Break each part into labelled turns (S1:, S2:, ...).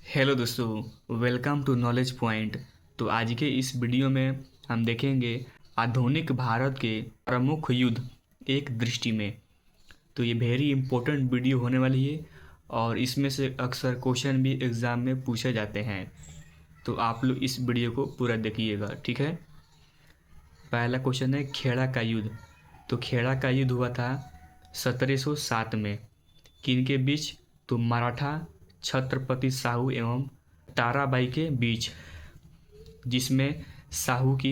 S1: Hello दोस्तों, welcome to knowledge point. तो आज के इस वीडियो में हम देखेंगे आधुनिक भारत के प्रमुख युद्ध एक दृष्टि में। तो ये वेरी इंपॉर्टेंट वीडियो होने वाली है और इसमें से अक्सर क्वेश्चन भी एग्ज़ाम में पूछे जाते हैं। तो आप लोग इस वीडियो को पूरा देखिएगा, ठीक है। पहला क्वेश्चन है खेड़ा का युद्ध। तो खेड़ा का युद्ध हुआ था 1707 में। किन के बीच? तो मराठा छत्रपति साहू एवं ताराबाई के बीच, जिसमें साहू की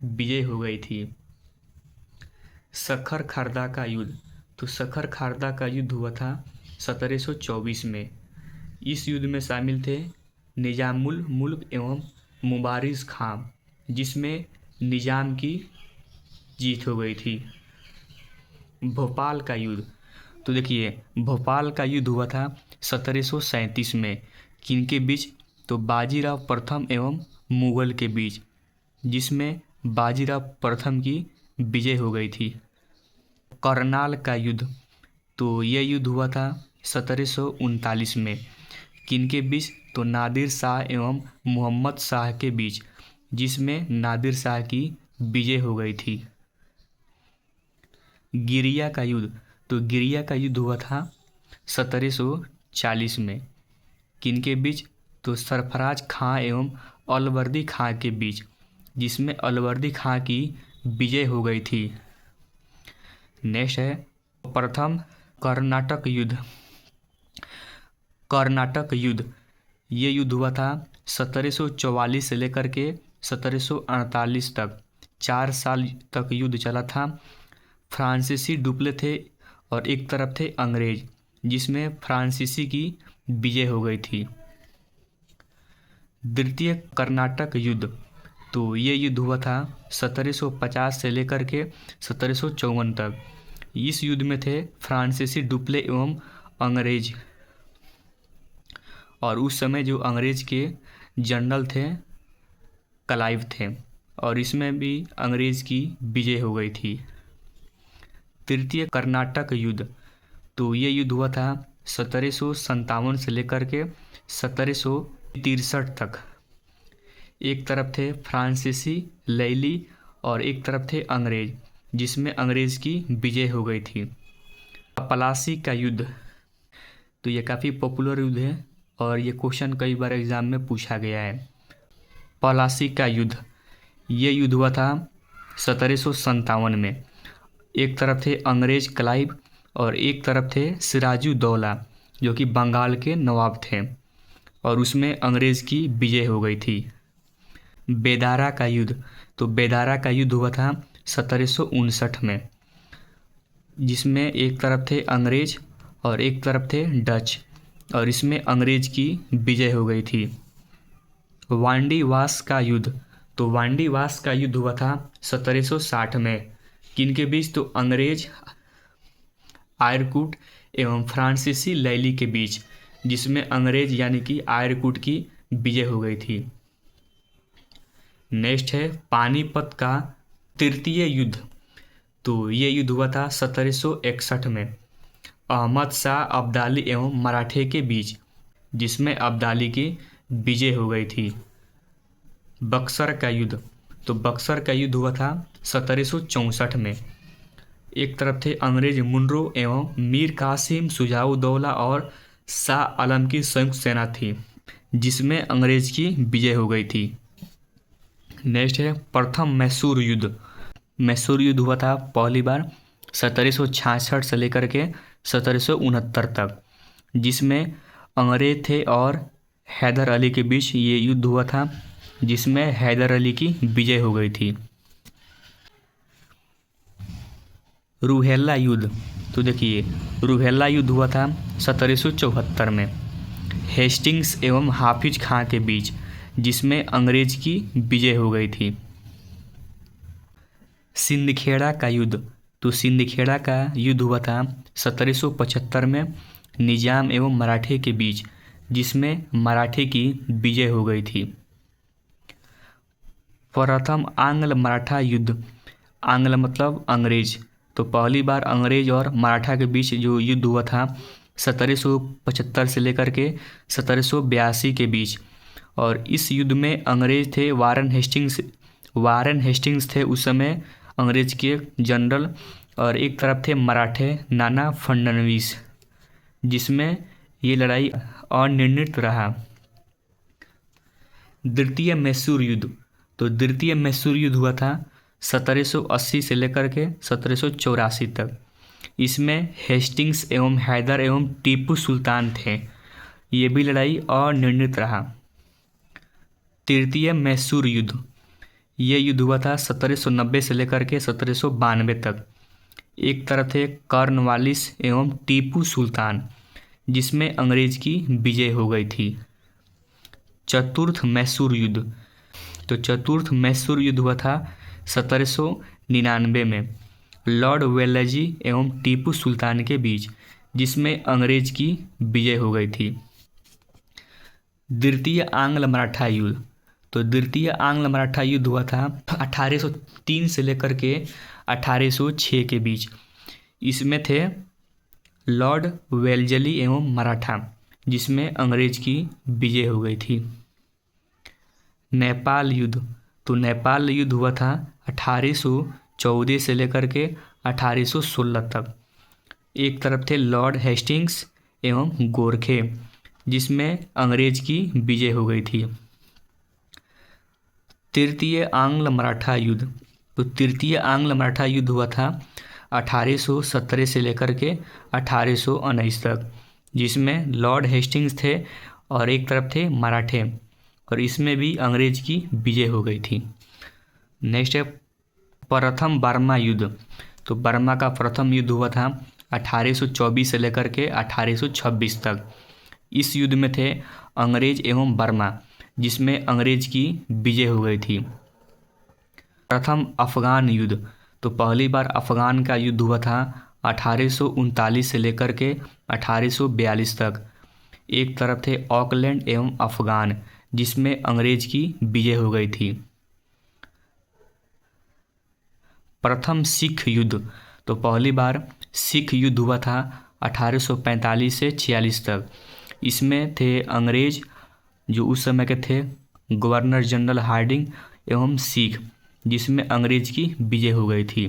S1: विजय हो गई थी। सखर खरदा का युद्ध। तो सखर खरदा का युद्ध हुआ था 1724 में। इस युद्ध में शामिल थे निजामुल मुल्क एवं मुबारिज खां, जिसमें निजाम की जीत हो गई थी। भोपाल का युद्ध। तो देखिए, भोपाल का युद्ध हुआ था 1737 में। किनके बीच? तो बाजीराव प्रथम एवं मुगल के बीच, जिसमें बाजीराव प्रथम की विजय हो गई थी। करनाल का युद्ध। तो यह युद्ध हुआ था 1739 में। किनके बीच? तो नादिर शाह एवं मोहम्मद शाह के बीच, जिसमें नादिर शाह की विजय हो गई थी। गिरिया का युद्ध। तो गिरिया का युद्ध हुआ था 1740 में। किनके बीच? तो सरफराज खां एवं अलवर्दी खां के बीच, जिसमें अलवर्दी खां की विजय हो गई थी। नेक्स्ट है प्रथम कर्नाटक युद्ध। कर्नाटक युद्ध, ये युद्ध हुआ था 1744 से लेकर के 1748 तक। 4 साल तक युद्ध चला था। फ्रांसीसी डुप्ले थे और एक तरफ थे अंग्रेज, जिसमें फ्रांसीसी की विजय हो गई थी। द्वितीय कर्नाटक युद्ध। तो ये युद्ध हुआ था 1750 से लेकर के 1754 तक। इस युद्ध में थे फ्रांसीसी डुप्ले एवं अंग्रेज, और उस समय जो अंग्रेज के जनरल थे क्लाइव थे, और इसमें भी अंग्रेज की विजय हो गई थी। तृतीय कर्नाटक युद्ध। तो ये युद्ध हुआ था 1757 से लेकर के 1763 तक। एक तरफ थे फ्रांसीसी लैली और एक तरफ थे अंग्रेज, जिसमें अंग्रेज की विजय हो गई थी। पलासी का युद्ध। तो ये काफ़ी पॉपुलर युद्ध है और ये क्वेश्चन कई बार एग्जाम में पूछा गया है। पलासी का युद्ध, ये युद्ध हुआ था 1757 में। एक तरफ थे अंग्रेज क्लाइव और एक तरफ थे सिराजुद्दौला, जो कि बंगाल के नवाब थे, और उसमें अंग्रेज़ की विजय हो गई थी। बेदारा का युद्ध। तो बेदारा का युद्ध हुआ था 1759 में, जिसमें एक तरफ थे अंग्रेज और एक तरफ थे डच, और इसमें अंग्रेज की विजय हो गई थी। वांडीवास का युद्ध। तो वांडीवास का युद्ध हुआ था 1760 में। किनके बीच? तो अंग्रेज आयरकूट एवं फ्रांसीसी लैली के बीच, जिसमें अंग्रेज यानी कि आयरकूट की विजय हो गई थी। नेक्स्ट है पानीपत का तृतीय युद्ध। तो ये युद्ध हुआ था 1761 में अहमद शाह अब्दाली एवं मराठे के बीच, जिसमें अब्दाली की विजय हो गई थी। बक्सर का युद्ध। तो बक्सर का युद्ध हुआ था 1764 में। एक तरफ थे अंग्रेज मुनरो एवं मीर कासिम शुजाउद्दौला और शाह आलम की संयुक्त सेना थी, जिसमें अंग्रेज की विजय हो गई थी। नेक्स्ट है प्रथम मैसूर युद्ध। मैसूर युद्ध हुआ था पहली बार 1766 से लेकर के 1769 तक, जिसमें अंग्रेज थे और हैदर अली के बीच ये युद्ध हुआ था, जिसमें हैदर अली की विजय हो गई थी। रूहेला युद्ध। तो देखिए, रूहेला युद्ध हुआ था 1774 में हेस्टिंग्स एवं हाफिज खां के बीच, जिसमें अंग्रेज की विजय हो गई थी। सिंदखेड़ा का युद्ध। तो सिंदखेड़ा का युद्ध हुआ था 1775 में निजाम एवं मराठे के बीच, जिसमें मराठे की विजय हो गई थी। प्रथम आंग्ल मराठा युद्ध। आंग्ल मतलब अंग्रेज। तो पहली बार अंग्रेज और मराठा के बीच जो युद्ध हुआ था 1775 से लेकर के 1782 के बीच। और इस युद्ध में अंग्रेज थे वारन हेस्टिंग्स थे उस समय अंग्रेज के जनरल, और एक तरफ थे मराठे नाना फडणवीस, जिसमें ये लड़ाई अनिर्णित रहा। द्वितीय मैसूर युद्ध। तो द्वितीय मैसूर युद्ध हुआ था 1780 से लेकर के 1784 तक। इसमें हेस्टिंग्स एवं हैदर एवं टीपू सुल्तान थे। ये भी लड़ाई अनिर्णित रहा। तृतीय मैसूर युद्ध। ये युद्ध हुआ था 1790 से लेकर के 1792 तक। एक तरफ थे कॉर्नवालिस एवं टीपू सुल्तान, जिसमें अंग्रेज की विजय हो गई थी। चतुर्थ मैसूर युद्ध। तो चतुर्थ मैसूर युद्ध हुआ था 1799 में लॉर्ड वेल्लेजी एवं टीपू सुल्तान के बीच, जिसमें अंग्रेज की विजय हो गई थी। द्वितीय आंग्ल मराठा युद्ध। तो द्वितीय आंग्ल मराठा युद्ध हुआ था 1803 से लेकर के 1806 के बीच। इसमें थे लॉर्ड वेल्लेजी एवं मराठा, जिसमें अंग्रेज की विजय हो गई थी। नेपाल युद्ध। तो नेपाल युद्ध हुआ था 1814 से लेकर के 1816 तक। एक तरफ थे लॉर्ड हेस्टिंग्स एवं गोरखे, जिसमें अंग्रेज की विजय हो गई थी। तृतीय आंग्ल मराठा युद्ध। तो तृतीय आंग्ल मराठा युद्ध हुआ था 1817 से लेकर के 1819 तक, जिसमें लॉर्ड हेस्टिंग्स थे और एक तरफ थे मराठे, और इसमें भी अंग्रेज की विजय हो गई थी। नेक्स्ट है प्रथम बर्मा युद्ध। तो बर्मा का प्रथम युद्ध हुआ था 1824 से लेकर के 1826 तक। इस युद्ध में थे अंग्रेज एवं बर्मा, जिसमें अंग्रेज की विजय हो गई थी। प्रथम अफगान युद्ध। तो पहली बार अफगान का युद्ध हुआ था 1839 से लेकर के 1842 तक। एक तरफ थे ऑकलैंड एवं अफगान, जिसमें अंग्रेज की विजय हो गई थी। प्रथम सिख युद्ध। तो पहली बार सिख युद्ध हुआ था 1845 से 46 तक। इसमें थे अंग्रेज, जो उस समय के थे गवर्नर जनरल हार्डिंग एवं सिख, जिसमें अंग्रेज की विजय हो गई थी।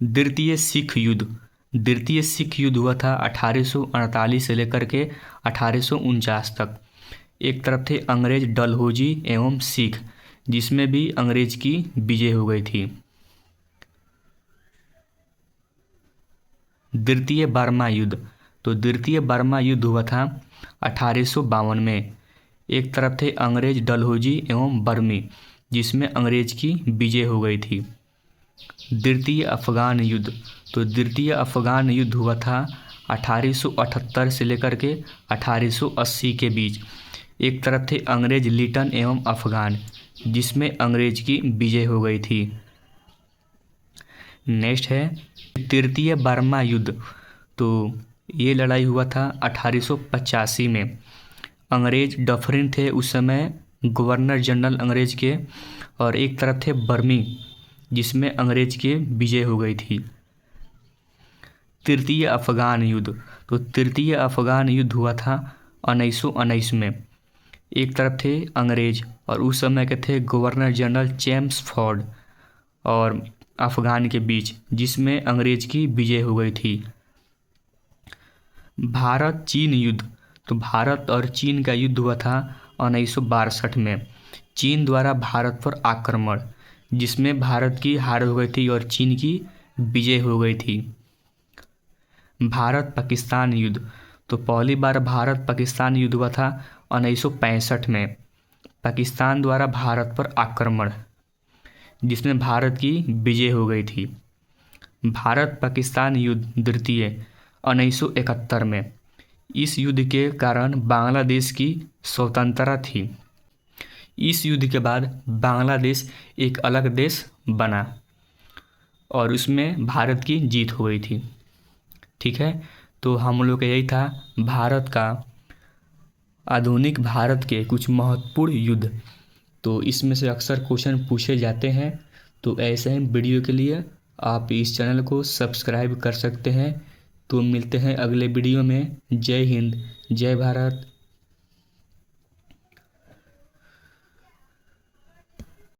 S1: द्वितीय सिख युद्ध। द्वितीय सिख युद्ध हुआ था 1848 से लेकर के 1849 तक। एक तरफ थे अंग्रेज डलहौजी एवं सिख, जिसमें भी अंग्रेज की विजय हो गई थी। द्वितीय बर्मा युद्ध। तो द्वितीय बर्मा युद्ध हुआ था 1852 में। एक तरफ थे अंग्रेज डलहौजी एवं बर्मी, जिसमें अंग्रेज की विजय हो गई थी। द्वितीय अफगान युद्ध। तो द्वितीय अफगान युद्ध हुआ था 1878 से लेकर के 1880 के बीच। एक तरफ थे अंग्रेज लिटन एवं अफगान, जिसमें अंग्रेज की विजय हो गई थी। नेक्स्ट है तृतीय बर्मा युद्ध। तो ये लड़ाई हुआ था 1885 में। अंग्रेज डफरिन थे उस समय गवर्नर जनरल अंग्रेज के, और एक तरफ थे बर्मी, जिसमें अंग्रेज की विजय हो गई थी। तृतीय अफगान युद्ध। तो तृतीय अफगान युद्ध हुआ था 1919 में। एक तरफ थे अंग्रेज और उस समय के थे गवर्नर जनरल चेम्सफोर्ड और अफगान के बीच, जिसमें अंग्रेज की विजय हो गई थी। भारत चीन युद्ध। तो भारत और चीन का युद्ध हुआ था 1962 में। चीन द्वारा भारत पर आक्रमण, जिसमें भारत की हार हो गई थी और चीन की विजय हो गई थी। भारत पाकिस्तान युद्ध। तो पहली बार भारत पाकिस्तान युद्ध हुआ था 1965 में। पाकिस्तान द्वारा भारत पर आक्रमण, जिसमें भारत की विजय हो गई थी। भारत पाकिस्तान युद्ध द्वितीय 1971 में। इस युद्ध के कारण बांग्लादेश की स्वतंत्रता थी। इस युद्ध के बाद बांग्लादेश एक अलग देश बना और उसमें भारत की जीत हो गई थी। ठीक है, तो हम लोग का यही था भारत का, आधुनिक भारत के कुछ महत्वपूर्ण युद्ध। तो इसमें से अक्सर क्वेश्चन पूछे जाते हैं, तो ऐसे ही वीडियो के लिए आप इस चैनल को सब्सक्राइब कर सकते हैं। तो मिलते हैं अगले वीडियो में। जय हिंद, जय भारत।